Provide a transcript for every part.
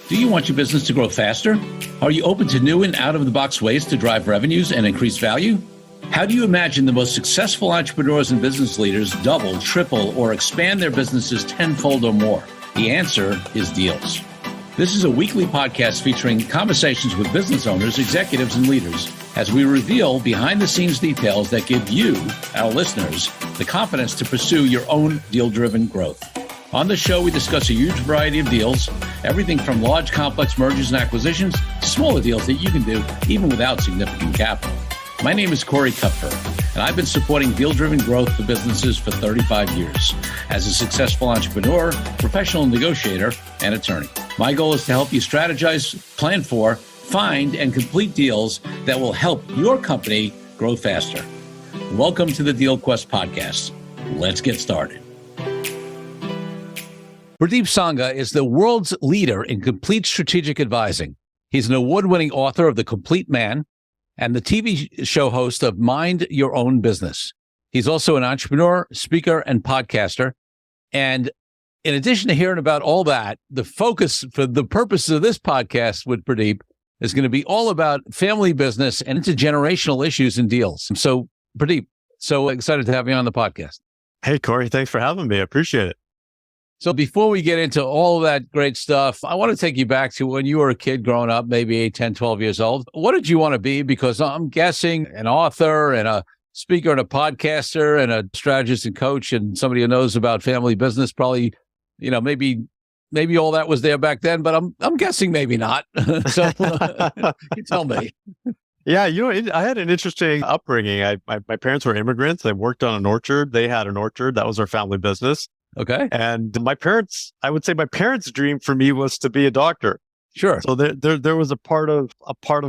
Do you want your business to grow faster? Are you open to new and out-of-the-box ways to drive revenues and increase value? How do you imagine the most successful entrepreneurs and business leaders double, triple, or expand their businesses tenfold or more? The answer is deals. This is a weekly podcast featuring conversations with business owners, executives, and leaders as we reveal behind-the-scenes details that give you, our listeners, the confidence to pursue your own deal-driven growth. On the show, we discuss a huge variety of deals, everything from large, complex mergers and acquisitions to smaller deals that you can do even without significant capital. My name is Corey Kupfer, and I've been supporting deal-driven growth for businesses for 35 years as a successful entrepreneur, professional negotiator, and attorney. My goal is to help you strategize, plan for, find, and complete deals that will help your company grow faster. Welcome to the Deal Quest podcast. Let's get started. Purdeep Sangha is the world's leader in complete strategic advising. He's an award-winning author of The Complete Man and the TV show host of Mind Your Own Business. He's also an entrepreneur, speaker, and podcaster. And in addition to hearing about all that, the focus for the purposes of this podcast with Purdeep is going to be all about family business and intergenerational issues and deals. So, Purdeep, so excited to have you on the podcast. Hey, Corey, thanks for having me. I appreciate it. So before we get into all of that great stuff, I want to take you back to when you were a kid growing up, maybe 8, 10, 12 years old. What did you want to be? Because I'm guessing an author and a speaker and a podcaster and a strategist and coach and somebody who knows about family business probably, maybe all that was there back then, but I'm guessing maybe not. So you tell me. Yeah, I had an interesting upbringing. My parents were immigrants. They worked on an orchard. They had an orchard. That was our family business. Okay. And I would say my parents' dream for me was to be a doctor. Sure. So there was a part of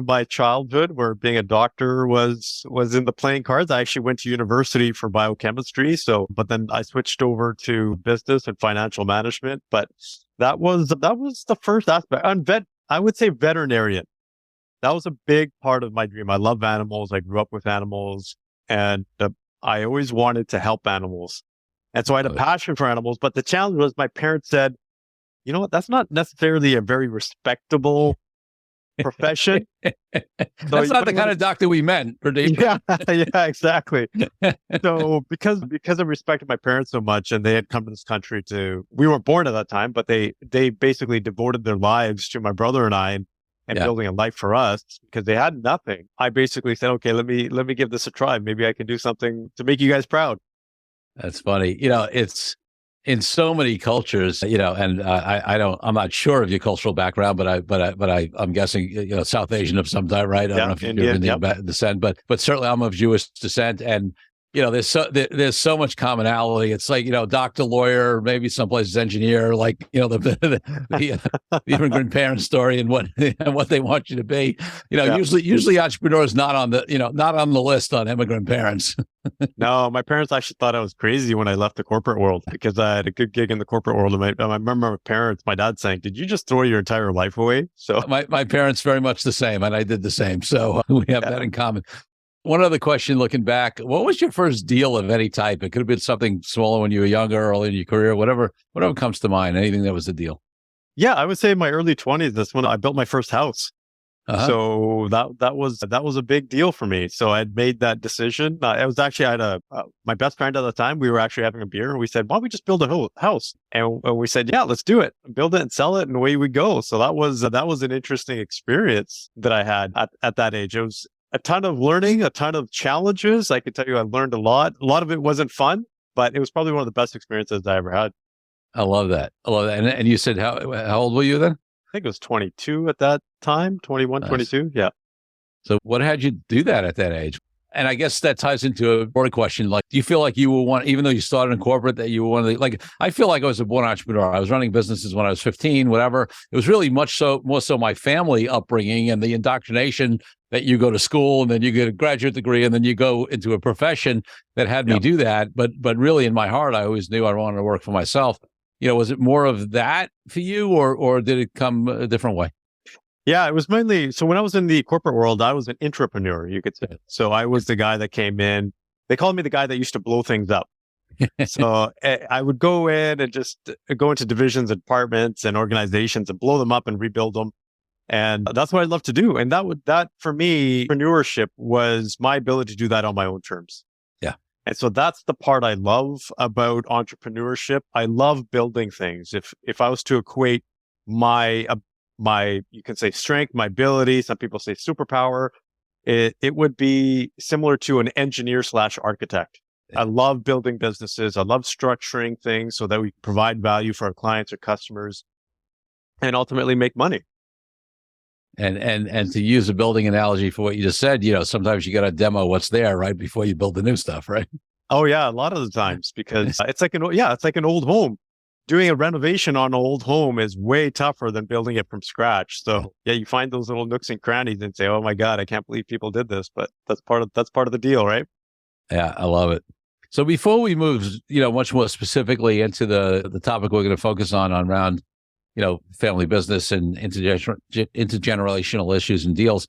my childhood where being a doctor was in the playing cards. I actually went to university for biochemistry. But then I switched over to business and financial management. But that was the first aspect. I would say veterinarian. That was a big part of my dream. I love animals. I grew up with animals, and I always wanted to help animals. And so I had a passion for animals, but the challenge was my parents said, you know what, that's not necessarily a very respectable profession. That's not the kind of doctor we meant, Purdeep. Yeah, exactly. So because of respecting my parents so much, and they had come to this country we weren't born at that time, but they basically devoted their lives to my brother and I and building a life for us because they had nothing. I basically said, okay, let me give this a try. Maybe I can do something to make you guys proud. That's funny. It's in so many cultures, and I'm not sure of your cultural background, but I'm guessing, South Asian of some type, right? I don't know if you're Indian descent, but certainly I'm of Jewish descent. And, there's so much commonality. It's like, doctor, lawyer, maybe some places engineer, like, the immigrant parent story and what they want you to be. Usually entrepreneurs not on the list on immigrant parents. No, my parents actually thought I was crazy when I left the corporate world because I had a good gig in the corporate world. And I remember my dad saying, "Did you just throw your entire life away?" So my parents very much the same, and I did the same. So we have that in common. One other question looking back, what was your first deal of any type? It could have been something smaller when you were younger, early in your career, whatever comes to mind, anything that was a deal. Yeah, I would say in my early 20s, that's when I built my first house. Uh-huh. So that was a big deal for me. So I had made that decision. I had my best friend at the time. We were actually having a beer, and we said, "Why don't we just build a house?" And we said, "Yeah, let's do it. Build it and sell it, and away we go." So that was an interesting experience that I had at that age. It was a ton of learning, a ton of challenges. I can tell you, I learned a lot. A lot of it wasn't fun, but it was probably one of the best experiences I ever had. I love that. And you said how old were you then? I think it was 22 at that time, 21, nice. 22. Yeah. So what had you do that at that age? And I guess that ties into a broader question. Like, do you feel like you were one, even though you started in corporate, that you were one of the, I feel like I was a born entrepreneur. I was running businesses when I was 15, whatever. It was really more so my family upbringing and the indoctrination that you go to school and then you get a graduate degree and then you go into a profession that had me do that. But really in my heart, I always knew I wanted to work for myself. Was it more of that for you or did it come a different way? Yeah, it was mainly, so when I was in the corporate world, I was an intrapreneur, you could say. So I was the guy that came in, they called me the guy that used to blow things up. So I would go in and just go into divisions and departments and organizations and blow them up and rebuild them. And that's what I love to do. And that for me, entrepreneurship was my ability to do that on my own terms. Yeah. And so that's the part I love about entrepreneurship. I love building things. If I was to equate my you can say strength, my ability, some people say superpower, it would be similar to an engineer / architect. I love building businesses. I love structuring things so that we provide value for our clients or customers and ultimately make money. And to use a building analogy for what you just said, sometimes you got to demo what's there right before you build the new stuff, right? Oh yeah, a lot of the times, because it's like an old home. Doing a renovation on an old home is way tougher than building it from scratch. So yeah, you find those little nooks and crannies and say, "Oh my God, I can't believe people did this." But that's part of the deal, right? Yeah, I love it. So before we move, much more specifically into the topic we're going to focus on around, family business and intergenerational issues and deals,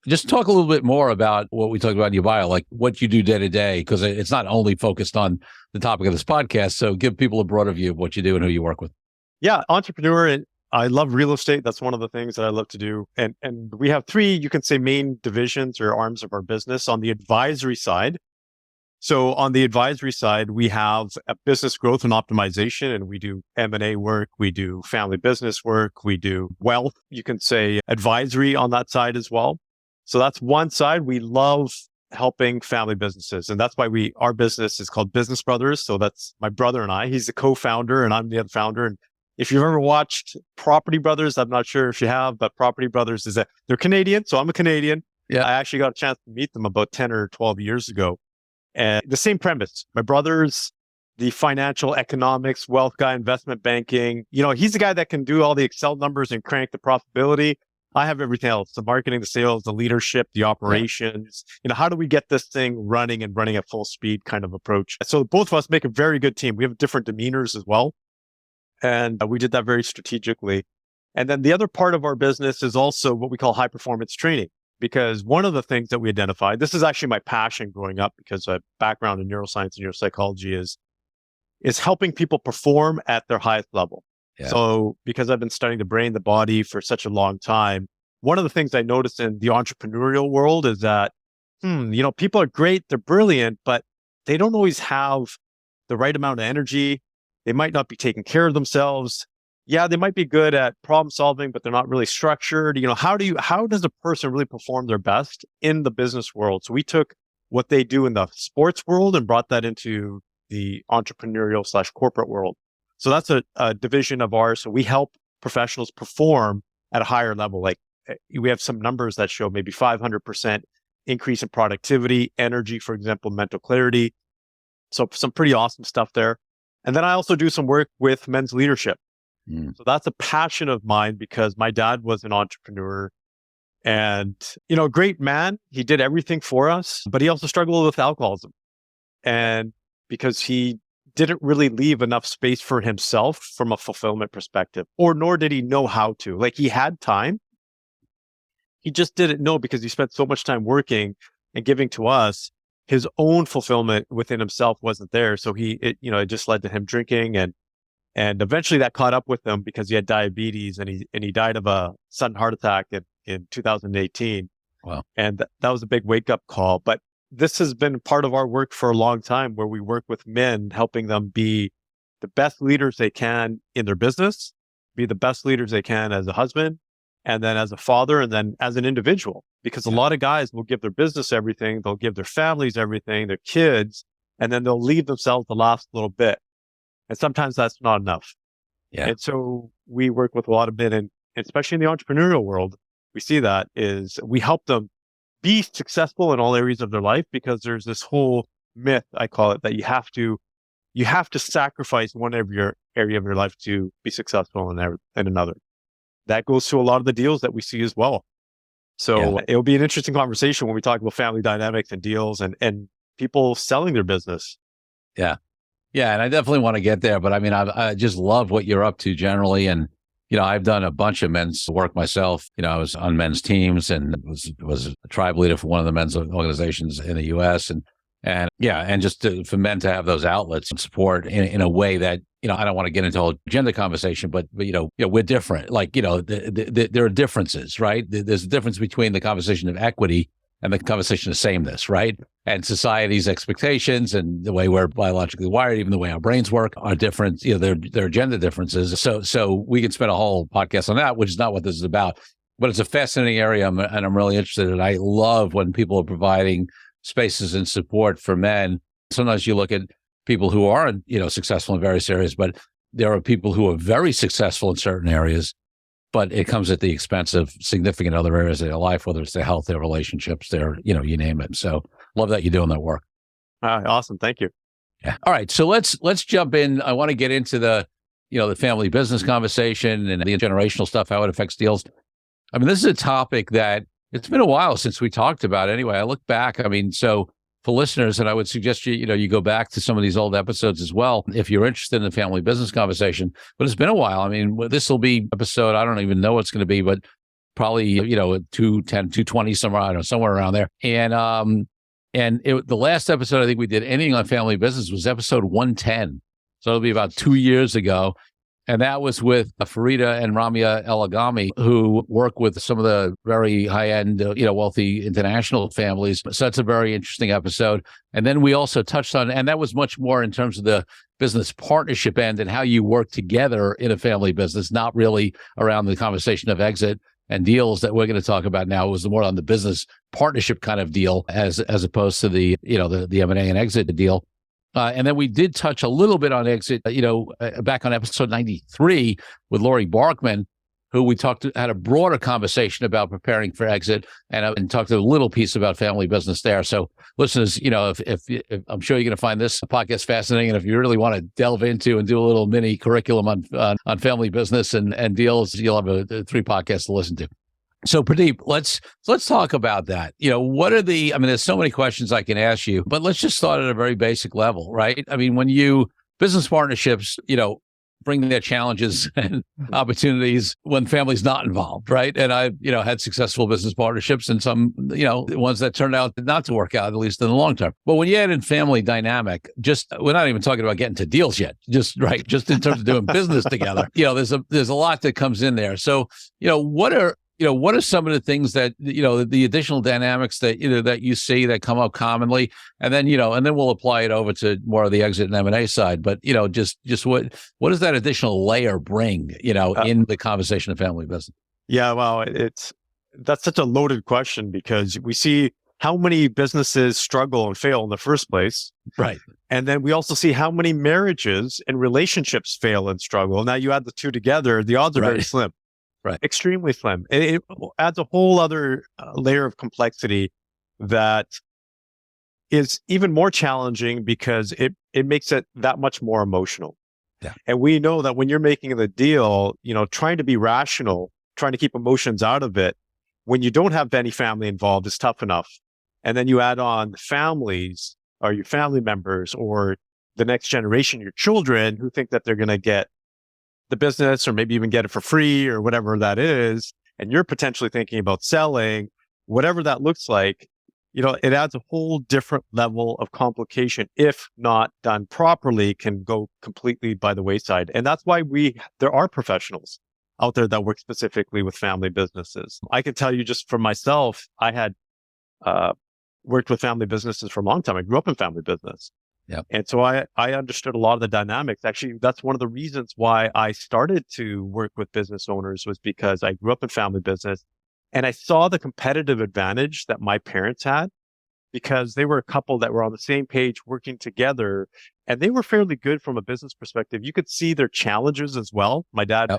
just talk a little bit more about what we talked about in your bio, like what you do day to day, because it's not only focused on the topic of this podcast. So give people a broader view of what you do and who you work with. Yeah, entrepreneur. And I love real estate. That's one of the things that I love to do. And we have 3, you can say, main divisions or arms of our business. On the advisory side, so on the advisory side, we have a business growth and optimization, and we do M&A work, we do family business work, we do wealth, you can say advisory on that side as well. So that's one side. We love helping family businesses. And that's why our business is called Business Brothers. So that's my brother and I. He's the co-founder and I'm the other founder. And if you've ever watched Property Brothers, I'm not sure if you have, but Property Brothers they're Canadian. So I'm a Canadian. Yeah. I actually got a chance to meet them about 10 or 12 years ago. And the same premise. My brother's the financial economics, wealth guy, investment banking. He's the guy that can do all the Excel numbers and crank the profitability. I have everything else: the marketing, the sales, the leadership, the operations. How do we get this thing running at full speed kind of approach? So both of us make a very good team. We have different demeanors as well. And we did that very strategically. And then the other part of our business is also what we call high performance training. Because one of the things that we identified, this is actually my passion growing up, because I have background in neuroscience and neuropsychology, is helping people perform at their highest level. Yeah. So because I've been studying the brain, the body for such a long time, one of the things I noticed in the entrepreneurial world is that, people are great, they're brilliant, but they don't always have the right amount of energy. They might not be taking care of themselves. Yeah, they might be good at problem solving, but they're not really structured. How does a person really perform their best in the business world? So we took what they do in the sports world and brought that into the entrepreneurial / corporate world. So that's a division of ours. So we help professionals perform at a higher level. Like we have some numbers that show maybe 500% increase in productivity, energy, for example, mental clarity. So some pretty awesome stuff there. And then I also do some work with men's leadership. So that's a passion of mine, because my dad was an entrepreneur and, a great man. He did everything for us, but he also struggled with alcoholism. And because he didn't really leave enough space for himself from a fulfillment perspective, nor did he know how to. Like, he had time. He just didn't know, because he spent so much time working and giving to us. His own fulfillment within himself wasn't there. So it just led to him drinking, and eventually that caught up with him because he had diabetes, and he died of a sudden heart attack in 2018. Wow. And that was a big wake up call. But this has been part of our work for a long time, where we work with men, helping them be the best leaders they can in their business, be the best leaders they can as a husband, and then as a father, and then as an individual. Because a lot of guys will give their business everything, they'll give their families everything, their kids, and then they'll leave themselves the last little bit. And sometimes that's not enough. Yeah. And so we work with a lot of men, and especially in the entrepreneurial world, we see that is we help them be successful in all areas of their life, because there's this whole myth, I call it, that you have to sacrifice one area of your life to be successful in another. That goes to a lot of the deals that we see as well. So it'll be an interesting conversation when we talk about family dynamics and deals and people selling their business. Yeah. Yeah. And I definitely want to get there, but I mean, I just love what you're up to generally. And, I've done a bunch of men's work myself. I was on men's teams and was a tribe leader for one of the men's organizations in the US. And, And yeah, and just for men to have those outlets and support in a way that, I don't want to get into a whole gender conversation, but we're different. Like, there are differences, right? There's a difference between the conversation of equity and the conversation of sameness, right? And society's expectations and the way we're biologically wired, even the way our brains work, are different. There are gender differences. So we could spend a whole podcast on that, which is not what this is about. But it's a fascinating area, and I'm really interested in it. I love when people are providing spaces and support for men. Sometimes you look at people who aren't, successful in various areas, but there are people who are very successful in certain areas, but it comes at the expense of significant other areas of their life, whether it's their health, their relationships, their, you name it. So love that you're doing that work. Awesome. Thank you. Yeah. All right. So let's jump in. I want to get into the family business conversation and the generational stuff, how it affects deals. I mean, this is a topic that it's been a while since we talked about anyway. I look back, so for listeners, and I would suggest you go back to some of these old episodes as well, if you're interested in the family business conversation, but it's been a while. I mean, this will be episode, I don't even know what it's going to be, but probably, 210, 220, somewhere around there. And the last episode I think we did anything on family business was episode 110. So it'll be about 2 years ago. And that was with Farida and Ramya Elagami, who work with some of the very high-end, wealthy international families. So that's a very interesting episode. And then we also touched on, and that was much more in terms of the business partnership end and how you work together in a family business, not really around the conversation of exit and deals that we're going to talk about now. It was more on the business partnership kind of deal as opposed to the M&A and exit deal. And then we did touch a little bit on exit, back on episode 93 with Lori Barkman, who we had a broader conversation about preparing for exit and talked a little piece about family business there. So listeners, if I'm sure you're going to find this podcast fascinating. And if you really want to delve into and do a little mini curriculum on family business and deals, you'll have 3 podcasts to listen to. So Purdeep, let's talk about that. What are there's so many questions I can ask you, but let's just start at a very basic level, right? I mean, when business partnerships, bring their challenges and opportunities when family's not involved, right? And I've, had successful business partnerships and some, ones that turned out not to work out, at least in the long term. But when you add in family dynamic, we're not even talking about getting to deals yet, just in terms of doing business together, there's a lot that comes in there. So, what are some of the things that, the additional dynamics that, that you see that come up commonly? And then, and then we'll apply it over to more of the exit and M&A side. But, just what does that additional layer bring, in the conversation of family business? Yeah, well, that's such a loaded question because we see how many businesses struggle and fail in the first place. Right. And then we also see how many marriages and relationships fail and struggle. Now you add the two together, the odds are very slim. Right. Extremely slim. It adds a whole other layer of complexity that is even more challenging because it makes it that much more emotional. Yeah. And we know that when you're making the deal, trying to be rational, trying to keep emotions out of it, when you don't have any family involved is tough enough. And then you add on families or your family members or the next generation, your children who think that they're going to get the business or maybe even get it for free or whatever that is. And you're potentially thinking about selling, whatever that looks like, it adds a whole different level of complication. If not done properly, can go completely by the wayside. And that's why there are professionals out there that work specifically with family businesses. I can tell you just for myself, I had worked with family businesses for a long time. I grew up in family business. Yeah. And so I understood a lot of the dynamics. Actually, that's one of the reasons why I started to work with business owners was because I grew up in family business and I saw the competitive advantage that my parents had because they were a couple that were on the same page working together and they were fairly good from a business perspective. You could see their challenges as well. My dad,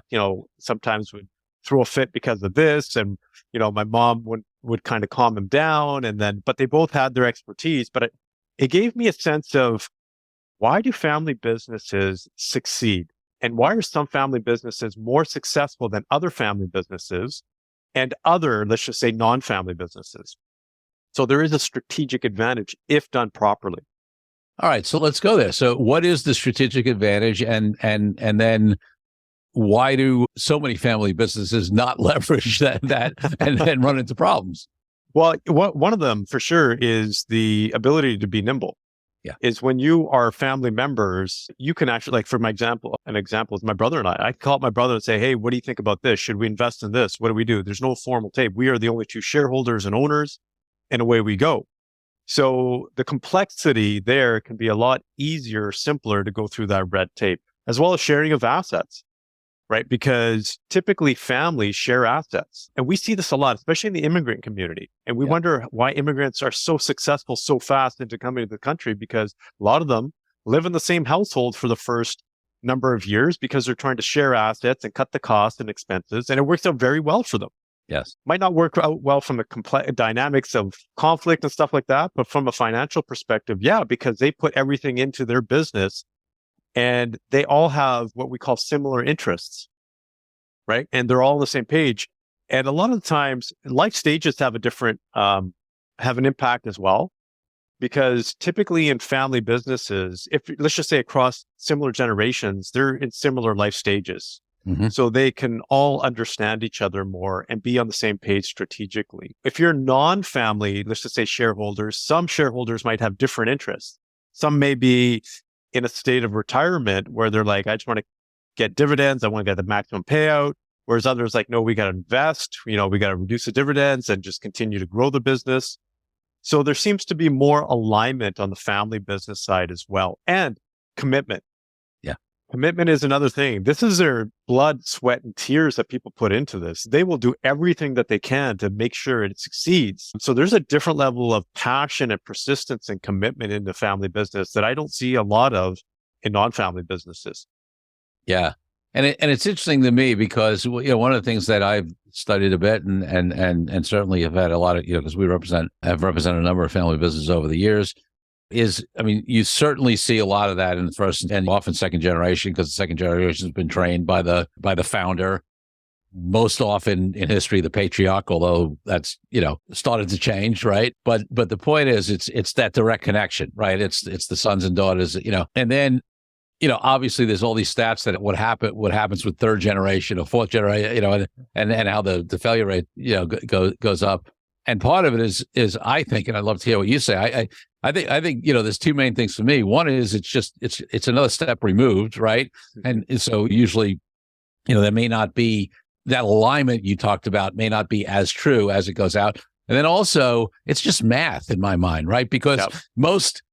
sometimes would throw a fit because of this. And, my mom would kind of calm him down but they both had their expertise. But it gave me a sense of why do family businesses succeed? And why are some family businesses more successful than other family businesses and other, let's just say, non-family businesses? So there is a strategic advantage if done properly. All right. So let's go there. So what is the strategic advantage? And then why do so many family businesses not leverage that and then run into problems? Well, one of them for sure is the ability to be nimble. Yeah. Is when you are family members, you can actually, like for my example, an example is my brother and I call up my brother and say, hey, what do you think about this? Should we invest in this? What do we do? There's no formal tape. We are the only two shareholders and owners, and away we go. So the complexity there can be a lot easier, simpler to go through that red tape, as well as sharing of assets, right? Because typically families share assets. And we see this a lot, especially in the immigrant community. And we wonder why immigrants are so successful so fast into coming to the country, because a lot of them live in the same household for the first number of years because they're trying to share assets and cut the cost and expenses. And it works out very well for them. Yes. Might not work out well from the complex dynamics of conflict and stuff like that, but from a financial perspective, yeah, because they put everything into their business and they all have what we call similar interests, right? And they're all on the same page. And a lot of the times life stages have a different, have an impact as well, because typically in family businesses, if let's just say across similar generations, they're in similar life stages. Mm-hmm. So they can all understand each other more and be on the same page strategically. If you're non-family, let's just say shareholders, some shareholders might have different interests. Some may be in a state of retirement where they're like, I just want to get dividends. I want to get the maximum payout. Whereas others like, no, we got to invest, we got to reduce the dividends and just continue to grow the business. So there seems to be more alignment on the family business side as well. And commitment. Commitment is another thing. This is their blood, sweat, and tears that people put into this. They will do everything that they can to make sure it succeeds. So there's a different level of passion and persistence and commitment in the family business that I don't see a lot of in non-family businesses. Yeah. And it's interesting to me because, one of the things that I've studied a bit and certainly have had a lot of, because we have represented a number of family businesses over the years, is, you certainly see a lot of that in the first and often second generation, because the second generation has been trained by the founder. Most often in history, the patriarch, although that's, started to change, right? But the point is, it's that direct connection, right? It's the sons and daughters, and then, obviously there's all these stats that what happens with third generation or fourth generation, and how the failure rate, goes up. And part of it is I think, and I'd love to hear what you say. I think there's two main things for me. One is it's another step removed, right? And so usually, there may not be that alignment you talked about, may not be as true as it goes out. And then also it's just math in my mind, right? Because most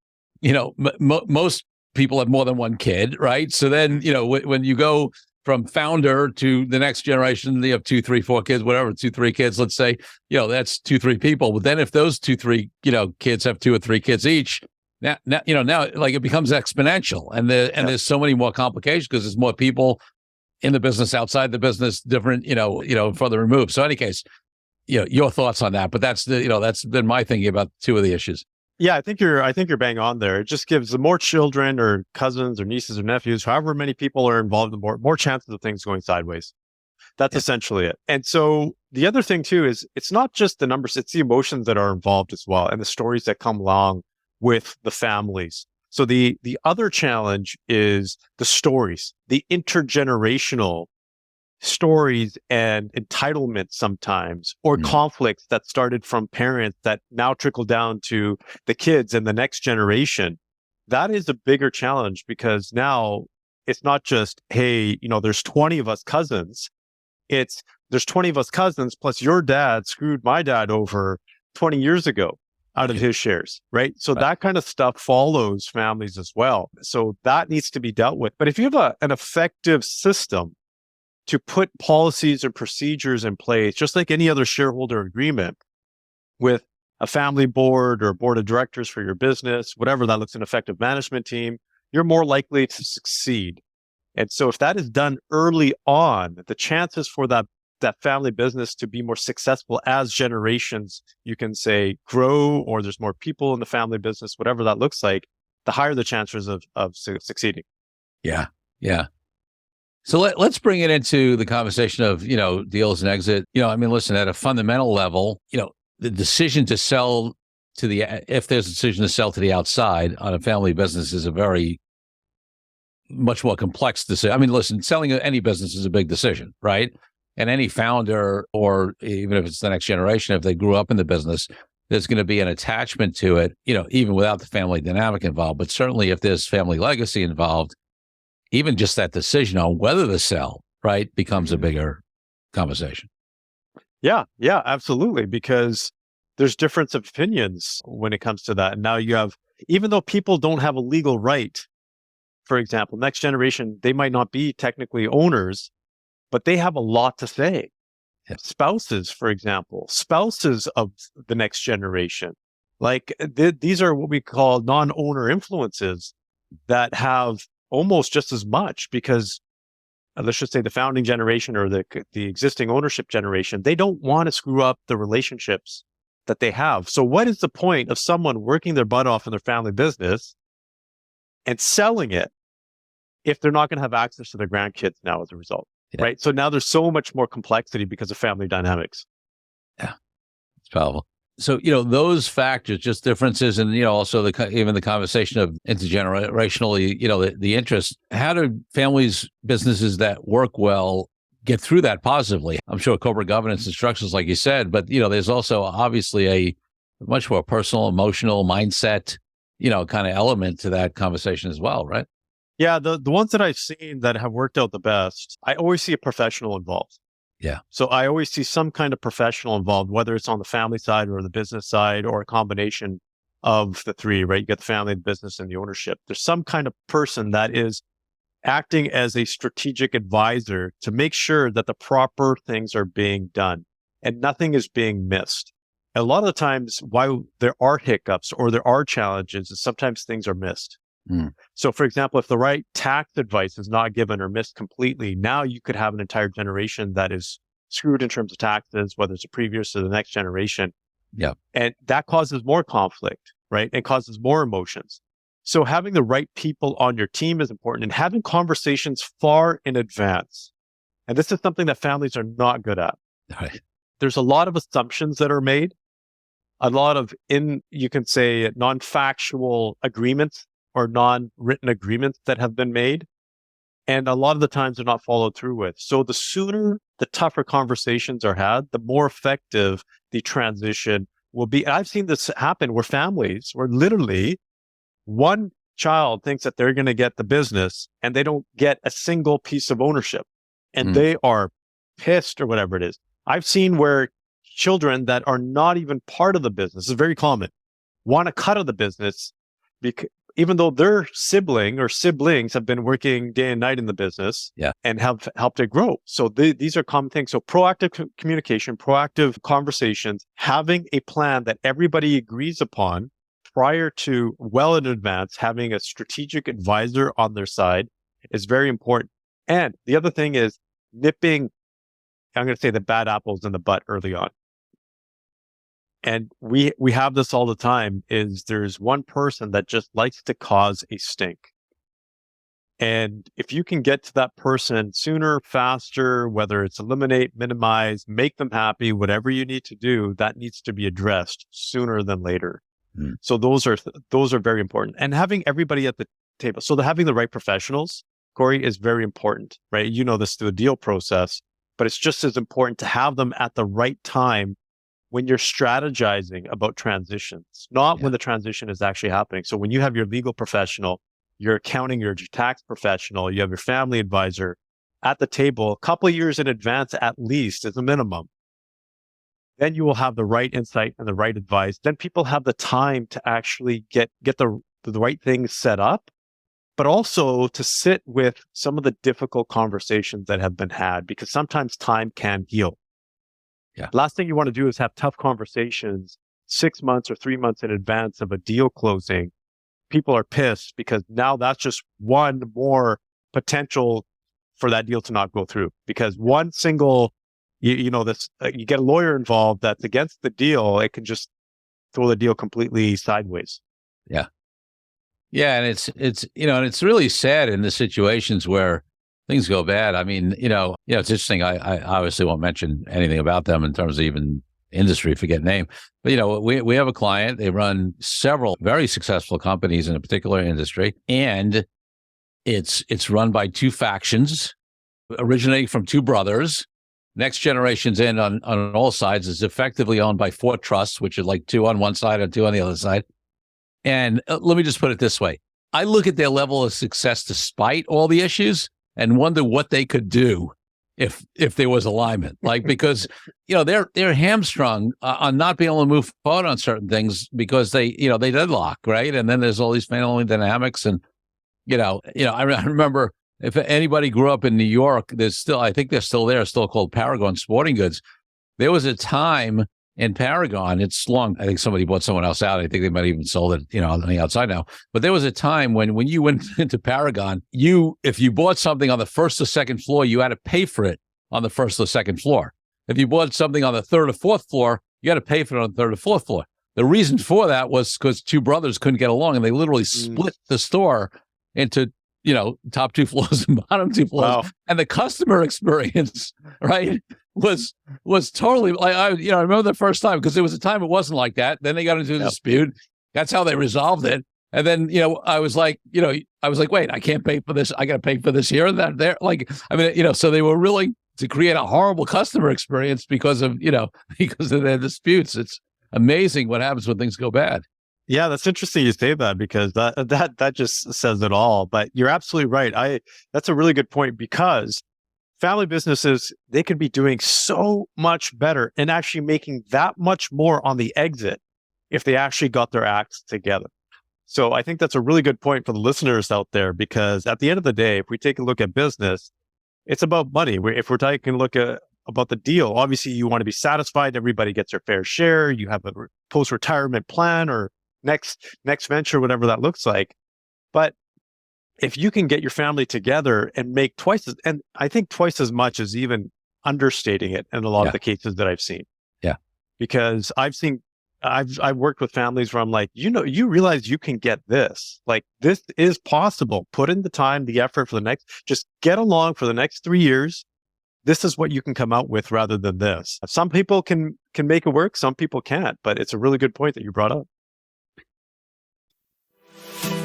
most people have more than one kid, right? So then when you go from founder to the next generation, you have 2, 3, 4 kids, whatever, 2, 3 kids, let's say, that's 2, 3 people. But then if those 2, 3, kids have 2 or 3 kids each, now like it becomes exponential, and there's so many more complications because there's more people in the business, outside the business, different, further removed. So in any case, your thoughts on that, but that's that's been my thinking about two of the issues. Yeah, I think you're bang on there. It just gives the more children or cousins or nieces or nephews, however many people are involved, the more chances of things going sideways. That's essentially it. And so the other thing too is it's not just the numbers, it's the emotions that are involved as well, and the stories that come along with the families. So the other challenge is the stories, the intergenerational stories and entitlement sometimes, or conflicts that started from parents that now trickle down to the kids and the next generation. That is a bigger challenge, because now it's not just, hey, there's 20 of us cousins. It's there's 20 of us cousins plus your dad screwed my dad over 20 years ago out of his shares, right? So that kind of stuff follows families as well. So that needs to be dealt with. But if you have an effective system to put policies and procedures in place, just like any other shareholder agreement, with a family board or board of directors for your business, whatever that looks, an effective management team, you're more likely to succeed. And so if that is done early on, the chances for that family business to be more successful as generations, you can say, grow, or there's more people in the family business, whatever that looks like, the higher the chances of succeeding. Yeah. So let's bring it into the conversation of, deals and exit. Listen, at a fundamental level, the decision to sell if there's a decision to sell to the outside on a family business is a very much more complex decision. Listen, selling any business is a big decision, right? And any founder, or even if it's the next generation, if they grew up in the business, there's going to be an attachment to it, even without the family dynamic involved. But certainly if there's family legacy involved, even just that decision on whether to sell, right, becomes a bigger conversation. Yeah, absolutely. Because there's difference of opinions when it comes to that. And now you have, even though people don't have a legal right, for example, next generation, they might not be technically owners, but they have a lot to say. Yeah. Spouses, for example, spouses of the next generation, like these are what we call non-owner influences that have almost just as much, because let's just say the founding generation or the existing ownership generation, they don't want to screw up the relationships that they have. So what is the point of someone working their butt off in their family business and selling it if they're not going to have access to their grandkids now as a result? Yeah. Right. So now there's so much more complexity because of family dynamics. Yeah. It's powerful. So, those factors, just differences, and, also even the conversation of intergenerationally, the interest. How do families, businesses that work well get through that positively? I'm sure corporate governance instructions, like you said, but, there's also obviously a much more personal, emotional mindset, kind of element to that conversation as well, right? Yeah, the ones that I've seen that have worked out the best, I always see a professional involved. Yeah. So I always see some kind of professional involved, whether it's on the family side or the business side or a combination of the three, right? You get the family, the business, and the ownership. There's some kind of person that is acting as a strategic advisor to make sure that the proper things are being done and nothing is being missed. A lot of the times, why there are hiccups or there are challenges, is sometimes things are missed. So, for example, if the right tax advice is not given or missed completely, now you could have an entire generation that is screwed in terms of taxes, whether it's the previous or the next generation. Yeah. And that causes more conflict, right? It causes more emotions. So having the right people on your team is important, and having conversations far in advance. And this is something that families are not good at. Right. There's a lot of assumptions that are made, a lot of you can say non-factual agreements or non-written agreements that have been made. And a lot of the times they're not followed through with. So the sooner the tougher conversations are had, the more effective the transition will be. And I've seen this happen where literally one child thinks that they're going to get the business and they don't get a single piece of ownership and they are pissed or whatever it is. I've seen where children that are not even part of the business, is very common, want a cut of the business because even though their sibling or siblings have been working day and night in the business and have helped it grow. So these are common things. So proactive communication, proactive conversations, having a plan that everybody agrees upon prior to, well in advance, having a strategic advisor on their side is very important. And the other thing is nipping, I'm going to say, the bad apples in the butt early on. And we have this all the time, is there's one person that just likes to cause a stink. And if you can get to that person sooner, faster, whether it's eliminate, minimize, make them happy, whatever you need to do, that needs to be addressed sooner than later. So those are very important. And having everybody at the table. So having the right professionals, Corey, is very important, right? You know this through the deal process, but it's just as important to have them at the right time when you're strategizing about transitions, not when the transition is actually happening. So when you have your legal professional, your accounting, your tax professional, you have your family advisor at the table a couple of years in advance, at least as a minimum, then you will have the right insight and the right advice. Then people have the time to actually get the right things set up, but also to sit with some of the difficult conversations that have been had, because sometimes time can heal. Yeah. Last thing you want to do is have tough conversations 6 months or 3 months in advance of a deal closing. People are pissed because now that's just one more potential for that deal to not go through, because one single, you get a lawyer involved that's against the deal, it can just throw the deal completely sideways. Yeah. Yeah. And it's and it's really sad in the situations where things go bad. I mean, it's interesting. I obviously won't mention anything about them in terms of even industry, forget name. But, we have a client. They run several very successful companies in a particular industry. And it's run by two factions originating from two brothers. next generation's in on all sides is effectively owned by four trusts, which are like two on one side and two on the other side. And let me just put it this way. I look at their level of success despite all the issues and wonder what they could do if there was alignment. Like, because, they're hamstrung on not being able to move forward on certain things because they deadlock, right? And then there's all these family dynamics. And, I remember if anybody grew up in New York, I think they're still there, still called Paragon Sporting Goods. There was a time in Paragon, it's long, I think somebody bought someone else out. I think they might have even sold it, on the outside now. But there was a time when you went into Paragon, if you bought something on the first or second floor, you had to pay for it on the first or second floor. If you bought something on the third or fourth floor, you had to pay for it on the third or fourth floor. The reason for that was because two brothers couldn't get along, and they literally split the store into top two floors and bottom two floors. Wow. And the customer experience, right, was totally like, I remember the first time, because there was a time it wasn't like that. Then they got into a dispute. That's how they resolved it. And then, I was like, wait, I can't pay for this. I got to pay for this here and that there. Like, so they were willing to create a horrible customer experience because of their disputes. It's amazing what happens when things go bad. Yeah, that's interesting you say that, because that just says it all. But you're absolutely right. That's a really good point, because family businesses, they can be doing so much better and actually making that much more on the exit if they actually got their acts together. So I think that's a really good point for the listeners out there, because at the end of the day, if we take a look at business, it's about money. If we're taking a look at about the deal, obviously you want to be satisfied. Everybody gets their fair share. You have a post-retirement plan or next venture, whatever that looks like. But if you can get your family together and make twice as much is even understating it in a lot of the cases that I've seen. Yeah. Because I've worked with families where I'm like, you realize you can get this. Like, this is possible. Put in the time, the effort just get along for the next 3 years. This is what you can come out with rather than this. Some people can make it work. Some people can't, but it's a really good point that you brought up.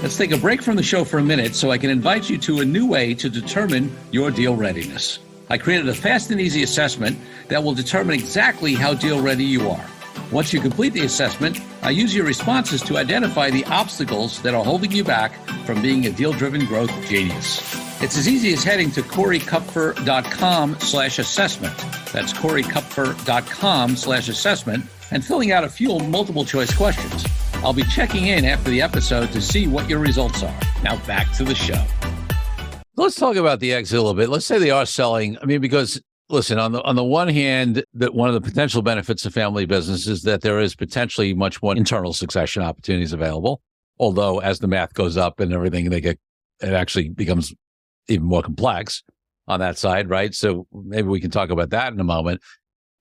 Let's take a break from the show for a minute so I can invite you to a new way to determine your deal readiness. I created a fast and easy assessment that will determine exactly how deal ready you are. Once you complete the assessment, I use your responses to identify the obstacles that are holding you back from being a deal-driven growth genius. It's as easy as heading to CoreyKupfer.com/assessment. That's CoreyKupfer.com/assessment and filling out a few multiple choice questions. I'll be checking in after the episode to see what your results are. Now back to the show. Let's talk about the exit a little bit. Let's say they are selling. Because listen, on the one hand, that one of the potential benefits of family business is that there is potentially much more internal succession opportunities available. Although as the math goes up and everything, it actually becomes even more complex on that side, right? So maybe we can talk about that in a moment.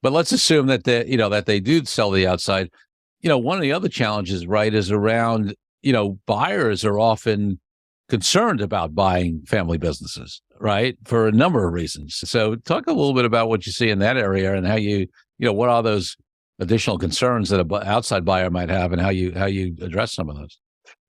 But let's assume that they do sell the outside. One of the other challenges, right, is around, buyers are often concerned about buying family businesses, right, for a number of reasons. So talk a little bit about what you see in that area and how what are those additional concerns that an outside buyer might have and how you address some of those.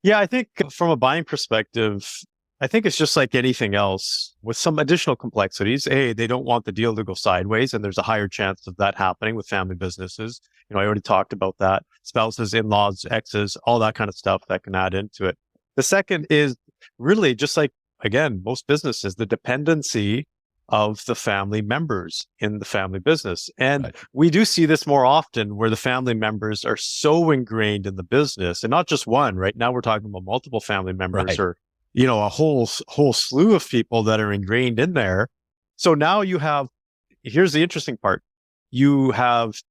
Yeah, I think from a buying perspective, I think it's just like anything else with some additional complexities. They don't want the deal to go sideways, and there's a higher chance of that happening with family businesses. I already talked about that. Spouses, in-laws, exes, all that kind of stuff that can add into it. The second is really just like, again, most businesses, the dependency of the family members in the family business. And we do see this more often where the family members are so ingrained in the business, and not just one, right? Now we're talking about multiple family members or a whole slew of people that are ingrained in there. So now here's the interesting part. You have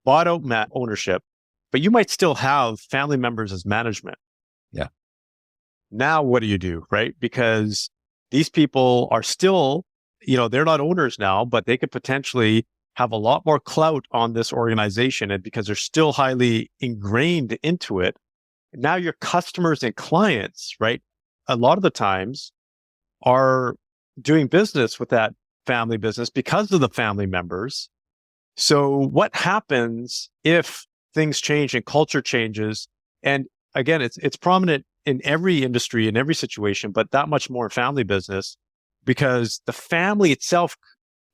bought out ownership, but you might still have family members as management. Yeah. Now what do you do, right? Because these people are still, they're not owners now, but they could potentially have a lot more clout on this organization. And because they're still highly ingrained into it, now your customers and clients, right, a lot of the times are doing business with that family business because of the family members. So what happens if things change and culture changes? And again, it's prominent in every industry, in every situation, but that much more in family business, because the family itself,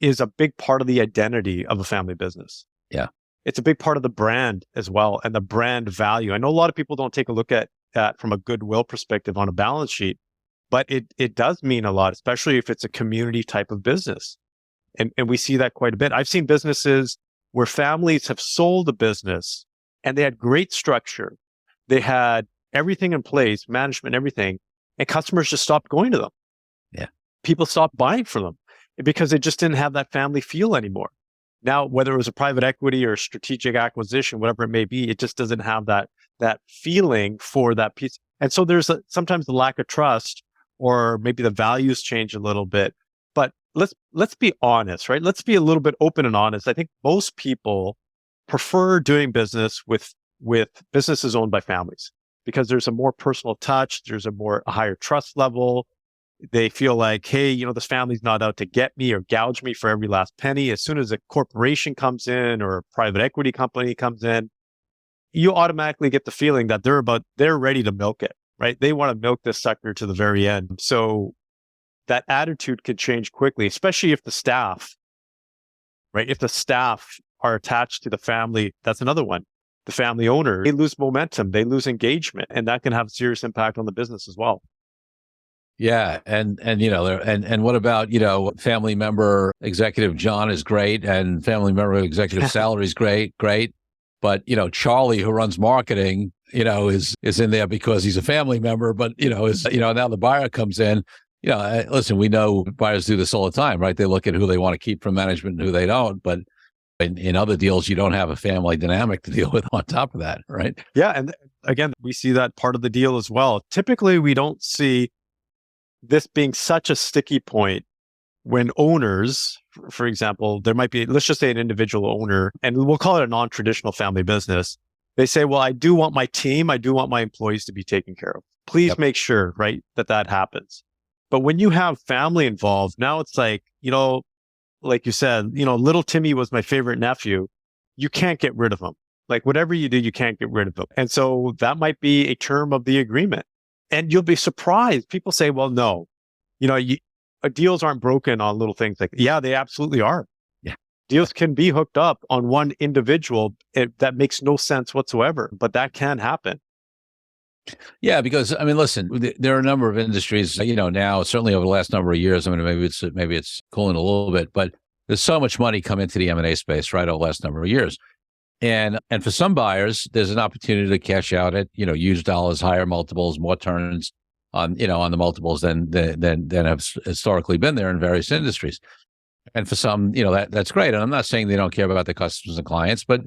is a big part of the identity of a family business. Yeah. It's a big part of the brand as well, and the brand value. I know a lot of people don't take a look at that from a goodwill perspective on a balance sheet, but it does mean a lot, especially if it's a community type of business. And we see that quite a bit. I've seen businesses where families have sold a business and they had great structure. They had everything in place, management, everything, and customers just stopped going to them. Yeah. People stopped buying from them because they just didn't have that family feel anymore. Now, whether it was a private equity or a strategic acquisition, whatever it may be, it just doesn't have that feeling for that piece. And so there's sometimes the lack of trust, or maybe the values change a little bit. But let's be honest, right? Let's be a little bit open and honest. I think most people prefer doing business with businesses owned by families because there's a more personal touch. There's a higher trust level. They feel like, hey, this family's not out to get me or gouge me for every last penny. As soon as a corporation comes in or a private equity company comes in, you automatically get the feeling that they're ready to milk it, right? They want to milk this sucker to the very end. So that attitude could change quickly, especially if the staff, right? If the staff are attached to the family, that's another one. The family owner, they lose momentum, they lose engagement, and that can have a serious impact on the business as well. Yeah, and what about family member executive John is great, and family member executive salary is great, but Charlie who runs marketing is in there because he's a family member, but now the buyer comes in. Listen, we know buyers do this all the time, right? They look at who they want to keep from management and who they don't, but in other deals, you don't have a family dynamic to deal with on top of that, right? Yeah, and again, we see that part of the deal as well. Typically, we don't see this being such a sticky point when owners, for example, there might be, let's just say an individual owner, and we'll call it a non-traditional family business. They say, well, I do want my team, I do want my employees to be taken care of. Please make sure, right, that happens. But when you have family involved, now it's like, like you said, little Timmy was my favorite nephew. You can't get rid of him. Like whatever you do, you can't get rid of him. And so that might be a term of the agreement. And you'll be surprised. People say, well, no, deals aren't broken on little things like, yeah, they absolutely are. Yeah. Deals can be hooked up on one individual. That makes no sense whatsoever, but that can happen. Yeah, because listen, there are a number of industries, now, certainly over the last number of years, maybe it's cooling a little bit, but there's so much money come into the M&A space, right, over the last number of years. And for some buyers, there's an opportunity to cash out at, huge dollars, higher multiples, more turns on the multiples than have historically been there in various industries. And for some, that's great. And I'm not saying they don't care about their customers and clients, but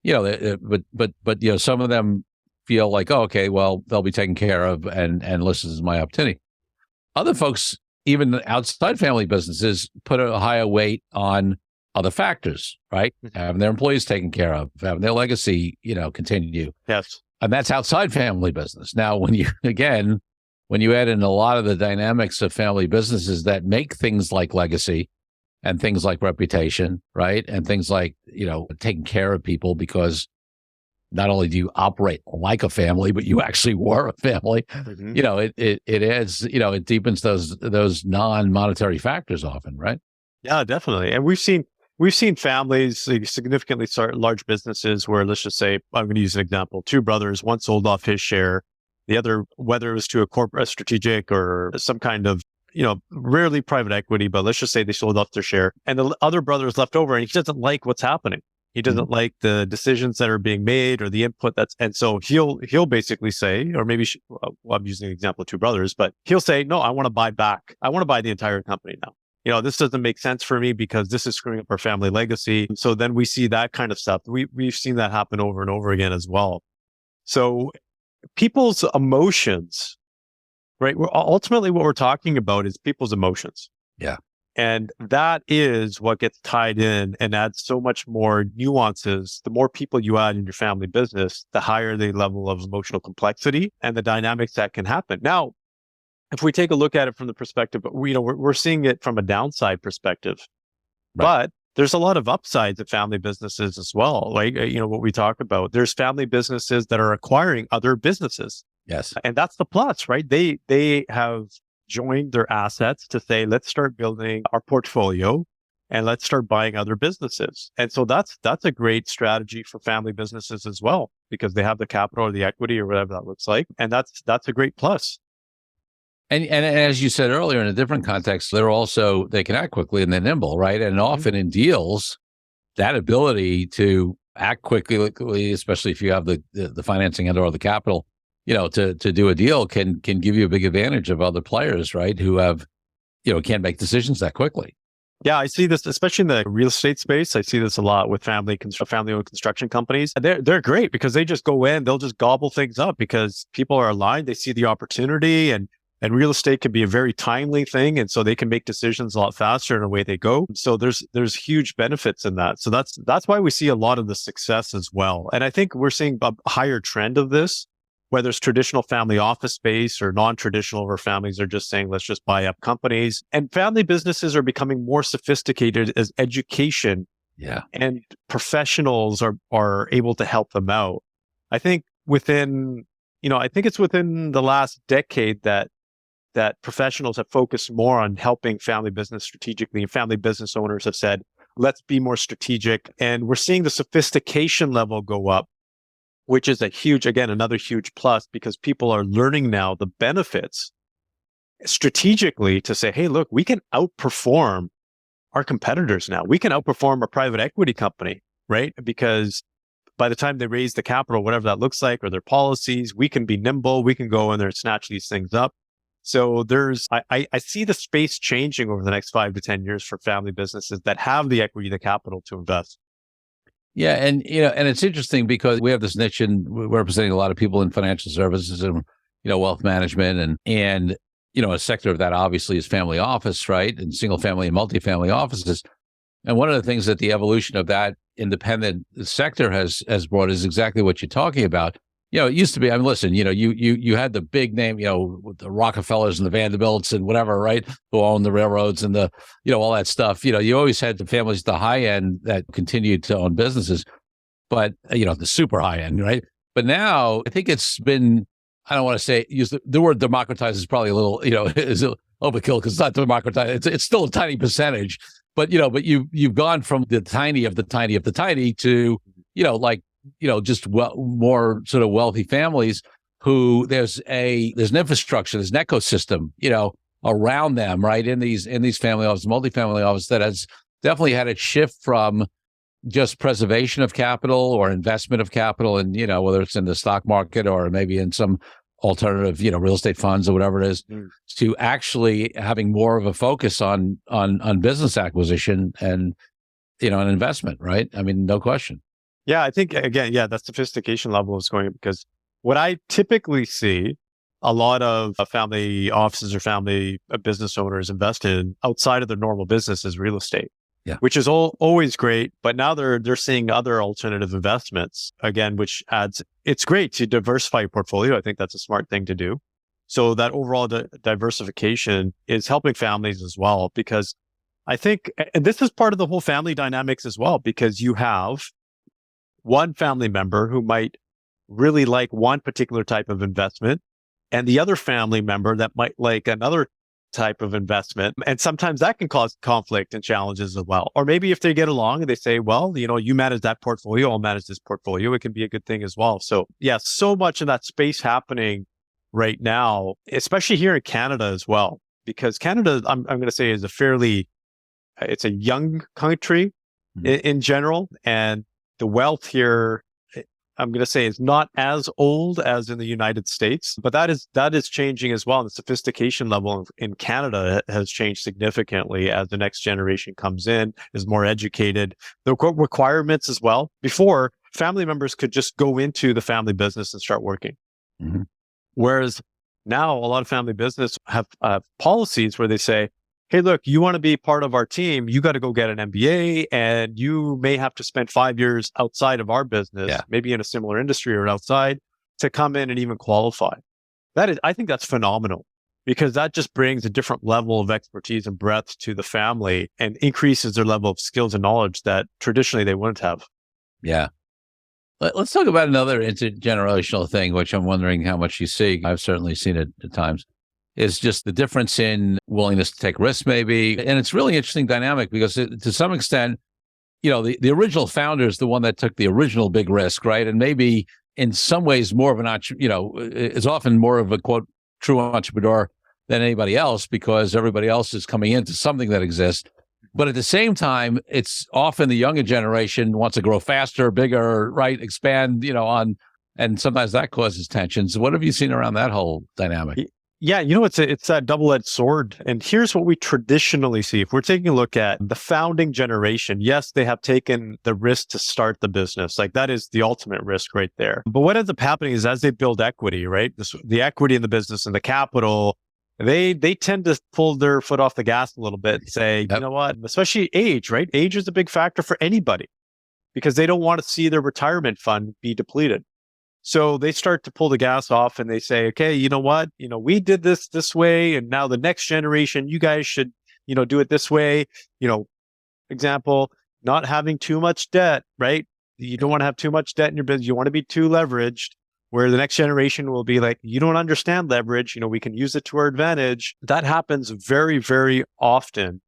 some of them feel like, oh, okay, well, they'll be taken care of, and listen, this is my opportunity. Other folks, even outside family businesses, put a higher weight on other factors, right? Having their employees taken care of, having their legacy, continue. Yes. And that's outside family business. Now, when you add in a lot of the dynamics of family businesses that make things like legacy and things like reputation, right? And things like, taking care of people, because not only do you operate like a family, but you actually were a family. Mm-hmm. It adds, it deepens those non-monetary factors often, right? Yeah, definitely. And we've seen families, significantly large businesses where, let's just say, I'm going to use an example, two brothers, one sold off his share, the other, whether it was to a corporate strategic or some kind of, rarely private equity, but let's just say they sold off their share, and the other brother is left over and he doesn't like what's happening. He doesn't like the decisions that are being made or the input and so he'll basically say, or maybe I'm using the example of two brothers, but he'll say, no, I want to buy back. I want to buy the entire company now. This doesn't make sense for me because this is screwing up our family legacy. So then we see that kind of stuff. We've seen that happen over and over again as well. So people's emotions, right? Ultimately what we're talking about is people's emotions. Yeah. And that is what gets tied in and adds so much more nuances. The more people you add in your family business, the higher the level of emotional complexity and the dynamics that can happen. Now, if we take a look at it from the perspective, we're seeing it from a downside perspective, right. But there's a lot of upsides of family businesses as well. Like, what we talk about, there's family businesses that are acquiring other businesses. Yes. And that's the plus, right? They have joined their assets to say, let's start building our portfolio. and let's start buying other businesses. And so that's a great strategy for family businesses as well, because they have the capital or the equity or whatever that looks like. And that's a great plus. And as you said earlier, in a different context, they can act quickly and they're nimble, right? And often in deals, that ability to act quickly, especially if you have the financing and or the capital, to do a deal can give you a big advantage of other players, right? Who have, can't make decisions that quickly. Yeah, I see this, especially in the real estate space. I see this a lot with family-owned construction companies. They're great because they just go in, they'll just gobble things up because people are aligned. They see the opportunity, and real estate can be a very timely thing, and so they can make decisions a lot faster and away they go. So there's huge benefits in that. So that's why we see a lot of the success as well. And I think we're seeing a higher trend of this, whether it's traditional family office space or non-traditional, where families are just saying, let's just buy up companies. And family businesses are becoming more sophisticated as education and professionals are able to help them out. I think it's within the last decade that professionals have focused more on helping family business strategically, and family business owners have said, let's be more strategic. And we're seeing the sophistication level go up, which is another huge plus, because people are learning now the benefits strategically to say, hey, look, we can outperform our competitors now. We can outperform a private equity company, right? Because by the time they raise the capital, whatever that looks like, or their policies, we can be nimble. We can go in there and snatch these things up. So I see the space changing over the next 5 to 10 years for family businesses that have the equity, the capital to invest. Yeah. And, and it's interesting because we have this niche, and we're representing a lot of people in financial services and, wealth management, and, a sector of that obviously is family office, right? And single family and multifamily offices. And one of the things that the evolution of that independent sector has brought is exactly what you're talking about. It used to be, listen, you had the big name, the Rockefellers and the Vanderbilts and whatever, right? Who owned the railroads and the, all that stuff. You always had the families at the high end that continued to own businesses, but, the super high end, right? But now I think it's been, I don't want to use the word democratize is probably a little, is overkill because it's not democratized. It's still a tiny percentage, but, you've gone from the tiny of the tiny of the tiny to, just more sort of wealthy families who there's an infrastructure, there's an ecosystem, around them, right? In these family offices, multifamily offices, that has definitely had a shift from just preservation of capital or investment of capital, and whether it's in the stock market or maybe in some alternative, real estate funds or whatever it is, to actually having more of a focus on business acquisition and an investment, right? No question. Yeah, I think, again, that sophistication level is going, because what I typically see a lot of family offices or family business owners invest in outside of their normal business is real estate, which is always great. But now they're seeing other alternative investments, again, which it's great to diversify your portfolio. I think that's a smart thing to do. So that overall diversification is helping families as well, because I think, and this is part of the whole family dynamics as well, because you have one family member who might really like one particular type of investment, and the other family member that might like another type of investment. And sometimes that can cause conflict and challenges as well. Or maybe if they get along and they say, well, you manage that portfolio, I'll manage this portfolio, it can be a good thing as well. So so much of that space happening right now, especially here in Canada as well, because Canada, I'm going to say, is it's a young country in general. And the wealth here, I'm going to say, is not as old as in the United States, but that is changing as well. And the sophistication level in Canada has changed significantly as the next generation comes in, is more educated. The requirements as well. Before, family members could just go into the family business and start working. Mm-hmm. Whereas now a lot of family business have policies where they say, hey, look, you want to be part of our team, you got to go get an MBA, and you may have to spend 5 years outside of our business, maybe in a similar industry or outside, to come in and even qualify. I think that's phenomenal, because that just brings a different level of expertise and breadth to the family and increases their level of skills and knowledge that traditionally they wouldn't have. Yeah. Let's talk about another intergenerational thing, which I'm wondering how much you see. I've certainly seen it at times. is just the difference in willingness to take risks, maybe. And it's really interesting dynamic because to some extent, the original founder is the one that took the original big risk, right? And maybe in some ways more of is often more of a quote, true entrepreneur than anybody else because everybody else is coming into something that exists. But at the same time, it's often the younger generation wants to grow faster, bigger, right? Expand, and sometimes that causes tensions. What have you seen around that whole dynamic? Yeah, it's that double-edged sword. And here's what we traditionally see. If we're taking a look at the founding generation, yes, they have taken the risk to start the business. Like that is the ultimate risk right there. But what ends up happening is as they build equity, right? The equity in the business and the capital, they tend to pull their foot off the gas a little bit and say, Yep. You know what, especially age, right? Age is a big factor for anybody because they don't want to see their retirement fund be depleted. So they start to pull the gas off and they say, okay, you know what, we did this way. And now the next generation, you guys should, do it this way. Example, not having too much debt, right? You don't want to have too much debt in your business. You want to be too leveraged. Where the next generation will be like, you don't understand leverage. We can use it to our advantage. That happens very, very often.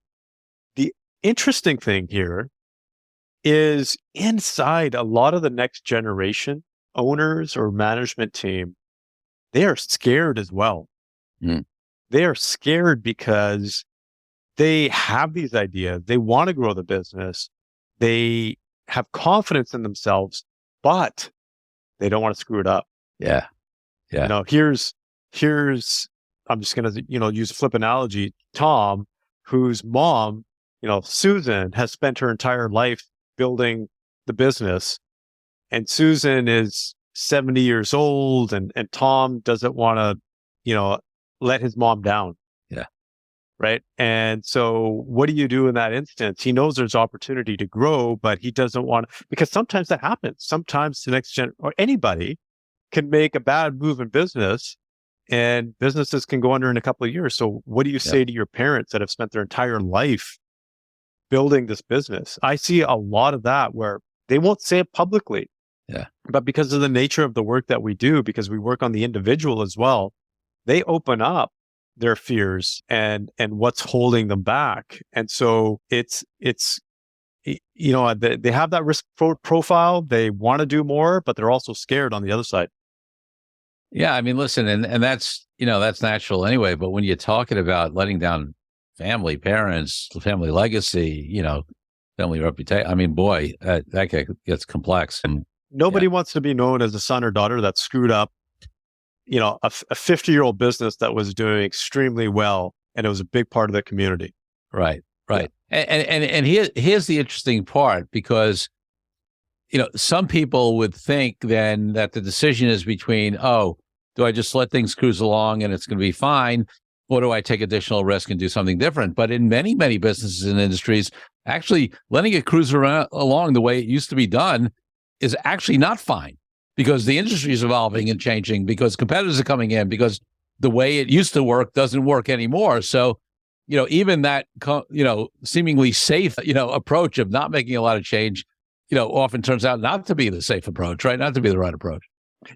The interesting thing here is inside a lot of the next generation owners or management team, they are scared as well. Mm. They are scared because they have these ideas. They want to grow the business. They have confidence in themselves, but they don't want to screw it up. Yeah. Yeah. Here's I'm just going to, use a flip analogy. Tom, whose mom, Susan has spent her entire life building the business, and Susan is 70 years old and Tom doesn't want to, let his mom down. Yeah. Right. And so what do you do in that instance? He knows there's opportunity to grow, but he doesn't want to, because sometimes that happens. Sometimes the next gen or anybody can make a bad move in business and businesses can go under in a couple of years. So what do you say to your parents that have spent their entire life building this business? I see a lot of that where they won't say it publicly. Yeah. But because of the nature of the work that we do, because we work on the individual as well, they open up their fears and what's holding them back. And so it's they have that risk profile. They want to do more, but they're also scared on the other side. Yeah. I mean, listen, and that's, that's natural anyway. But when you're talking about letting down family, parents, family legacy, family reputation, I mean, boy, that gets complex. And nobody wants to be known as a son or daughter that screwed up, a 50-year-old business that was doing extremely well. And it was a big part of the community. Right. Right. Yeah. And here's the interesting part, because, some people would think then that the decision is between, do I just let things cruise along and it's going to be fine? Or do I take additional risk and do something different? But in many, many businesses and industries, actually letting it cruise along the way it used to be done is actually not fine, because the industry is evolving and changing, because competitors are coming in, because the way it used to work doesn't work anymore. So, even that, seemingly safe, approach of not making a lot of change, often turns out not to be the safe approach, right? Not to be the right approach.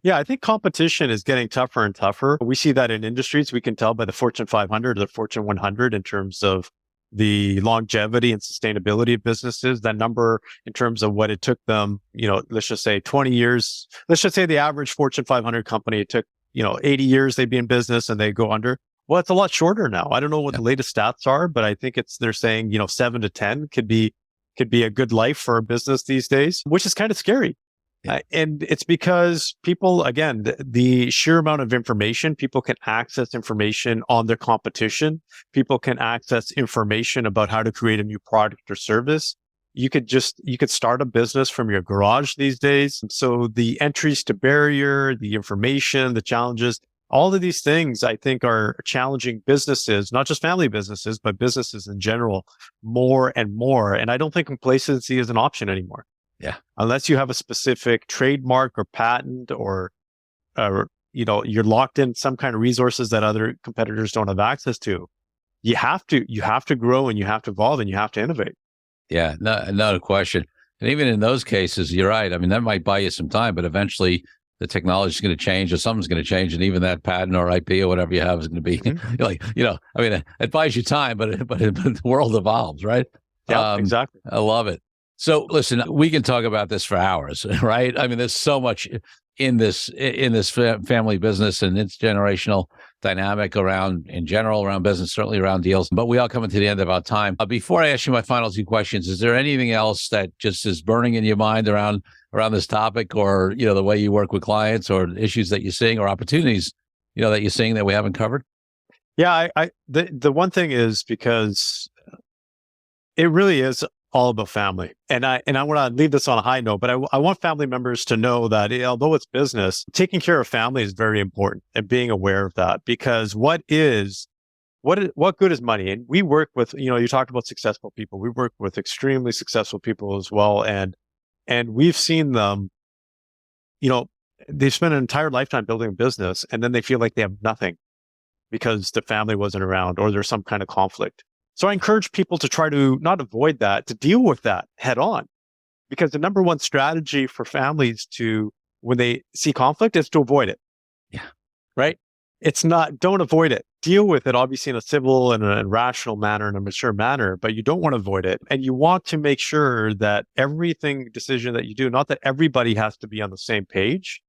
Yeah, I think competition is getting tougher and tougher. We see that in industries. We can tell by the Fortune 500 or the Fortune 100 in terms of the longevity and sustainability of businesses. That number in terms of what it took them, let's just say 20 years. Let's just say the average Fortune 500 company, it took, 80 years they'd be in business and they go under. Well, it's a lot shorter now. I don't know what the latest stats are, but I think they're saying, 7 to 10 could be a good life for a business these days, which is kind of scary. Yeah. And it's because people, again, the sheer amount of information, people can access information on their competition. People can access information about how to create a new product or service. You could start a business from your garage these days. So the entries to barrier, the information, the challenges, all of these things, I think, are challenging businesses, not just family businesses, but businesses in general, more and more. And I don't think complacency is an option anymore. Yeah. Unless you have a specific trademark or patent or you're locked in some kind of resources that other competitors don't have access to. You have to grow and you have to evolve and you have to innovate. Yeah, no, not a question. And even in those cases, you're right. I mean, that might buy you some time, but eventually the technology is going to change or something's going to change, and even that patent or IP or whatever you have is going to be it buys you time, but the world evolves, right? Yeah, exactly. I love it. So listen, we can talk about this for hours, right? I mean, there's so much in this family business and its generational dynamic in general around business, certainly around deals. But we are coming to the end of our time. Before I ask you my final two questions, is there anything else that just is burning in your mind around this topic, or the way you work with clients, or issues that you're seeing, or opportunities that you're seeing that we haven't covered? Yeah, the one thing is, because it really is all about family. And I want to leave this on a high note, but I want family members to know that although it's business, taking care of family is very important, and being aware of that, because what good is money? And we work with, you talked about successful people. We work with extremely successful people as well. And we've seen them, they spend an entire lifetime building a business, and then they feel like they have nothing because the family wasn't around, or there's some kind of conflict. So I encourage people to try to not avoid that, to deal with that head on, because the number one strategy for families when they see conflict, is to avoid it. Yeah. Right? It's not, don't avoid it. Deal with it, obviously, in a civil and a rational manner and a mature manner, but you don't want to avoid it. And you want to make sure that decision that you do, not that everybody has to be on the same page,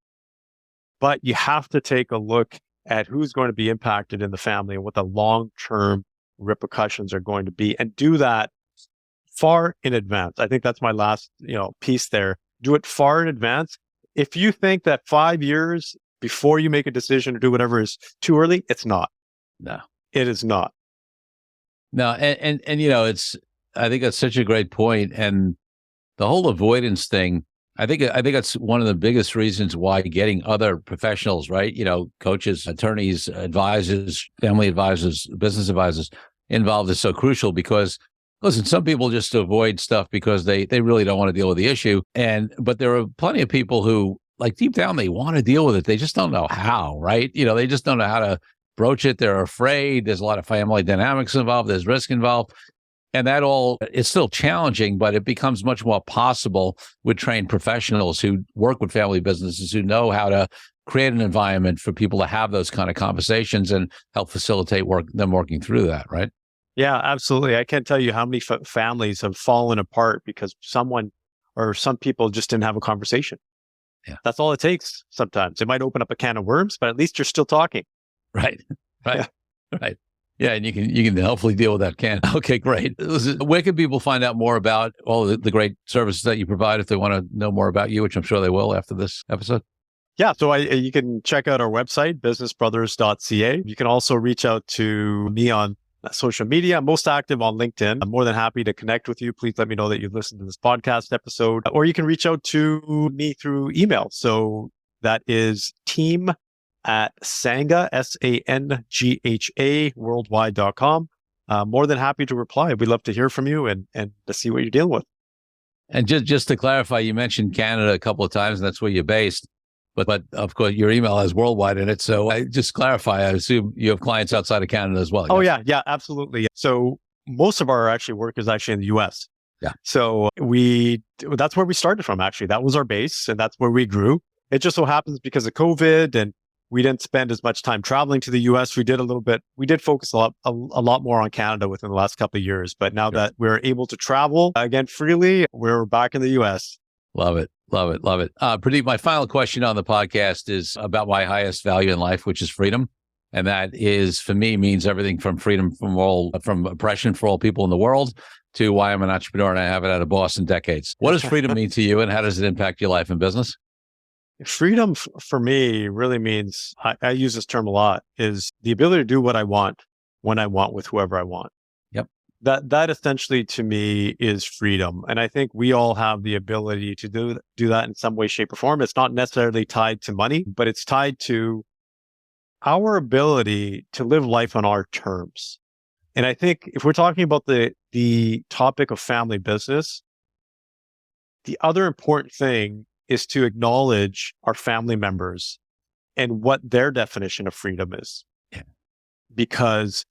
but you have to take a look at who's going to be impacted in the family and what the long-term repercussions are going to be, and do that far in advance. I think that's my last, piece there. Do it far in advance. If you think that 5 years before you make a decision to do whatever is too early, it's not. No, it is not. No. And I think that's such a great point. And the whole avoidance thing, I think that's one of the biggest reasons why getting other professionals, right? Coaches, attorneys, advisors, family advisors, business advisors involved is so crucial, because listen, some people just avoid stuff because they really don't want to deal with the issue. But there are plenty of people who, like, deep down, they want to deal with it. They just don't know how, right? They just don't know how to broach it. They're afraid. There's a lot of family dynamics involved. There's risk involved. And that all, it's still challenging, but it becomes much more possible with trained professionals who work with family businesses, who know how to create an environment for people to have those kind of conversations and help facilitate them working through that, right? Yeah, absolutely. I can't tell you how many families have fallen apart because someone or some people just didn't have a conversation. Yeah. That's all it takes sometimes. It might open up a can of worms, but at least you're still talking. Right. Yeah. Right. Yeah, and you can hopefully deal with that can. Okay, great. Where can people find out more about all the great services that you provide if they want to know more about you, which I'm sure they will after this episode? Yeah, so you can check out our website, businessbrothers.ca. You can also reach out to me on social media. I'm most active on LinkedIn. I'm more than happy to connect with you. Please let me know that you've listened to this podcast episode, or you can reach out to me through email. So that is team@Sangha, SANGHA, worldwide.com. More than happy to reply. We'd love to hear from you and to see what you're dealing with. And just to clarify, you mentioned Canada a couple of times, and that's where you're based. But of course, your email has worldwide in it. So I just clarify, I assume you have clients outside of Canada as well. Oh, yeah. Yeah, absolutely. So most of our work is actually in the US. Yeah. So that's where we started from, actually. That was our base, and that's where we grew. It just so happens because of COVID and we didn't spend as much time traveling to the US. We did focus a lot more on Canada within the last couple of years. But now that we're able to travel again freely, we're back in the US. Love it. Love it. Love it. Purdeep, my final question on the podcast is about my highest value in life, which is freedom. And that is, for me, means everything from freedom from oppression for all people in the world to why I'm an entrepreneur and I haven't had a boss in decades. What does freedom mean to you, and how does it impact your life and business? Freedom for me really means, I use this term a lot, is the ability to do what I want, when I want, with whoever I want. Yep. That essentially to me is freedom. And I think we all have the ability to do that in some way, shape, or form. It's not necessarily tied to money, but it's tied to our ability to live life on our terms. And I think if we're talking about the topic of family business, the other important thing is to acknowledge our family members and what their definition of freedom is. Yeah. Because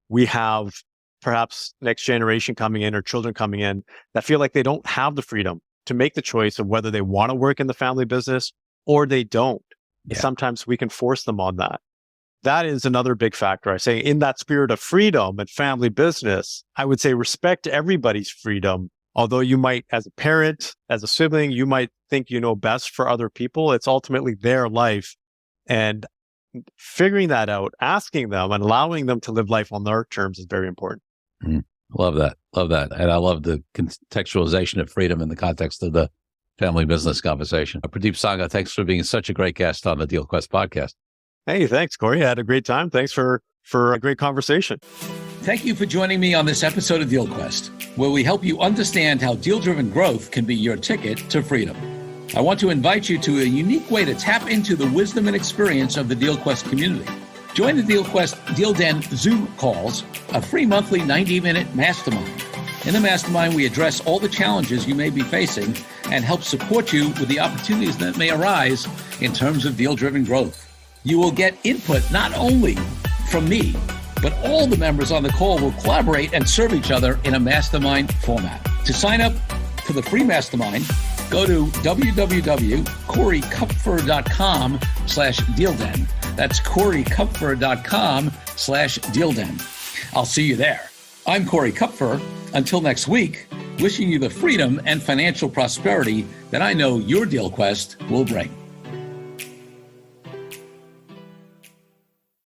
we have perhaps next generation coming in or children coming in that feel like they don't have the freedom to make the choice of whether they want to work in the family business or they don't. Yeah. Sometimes we can force them on that. That is another big factor. I say in that spirit of freedom and family business, I would say respect everybody's freedom. Although you might, as a parent, as a sibling, you might think you know best for other people. It's ultimately their life. And figuring that out, asking them and allowing them to live life on their terms is very important. Love that. Love that. And I love the contextualization of freedom in the context of the family business conversation. Purdeep Sangha, thanks for being such a great guest on the Deal Quest podcast. Hey, thanks, Corey. I had a great time. Thanks for a great conversation. Thank you for joining me on this episode of Deal Quest, where we help you understand how deal-driven growth can be your ticket to freedom. I want to invite you to a unique way to tap into the wisdom and experience of the Deal Quest community. Join the Deal Quest Deal Den Zoom calls, a free monthly 90-minute mastermind. In the mastermind, we address all the challenges you may be facing and help support you with the opportunities that may arise in terms of deal-driven growth. You will get input not only from me, but all the members on the call will collaborate and serve each other in a mastermind format. To sign up for the free mastermind, go to www.corykupfer.com/dealden. That's corykupfer.com/dealden. I'll see you there. I'm Corey Kupfer. Until next week, wishing you the freedom and financial prosperity that I know your Deal Quest will bring.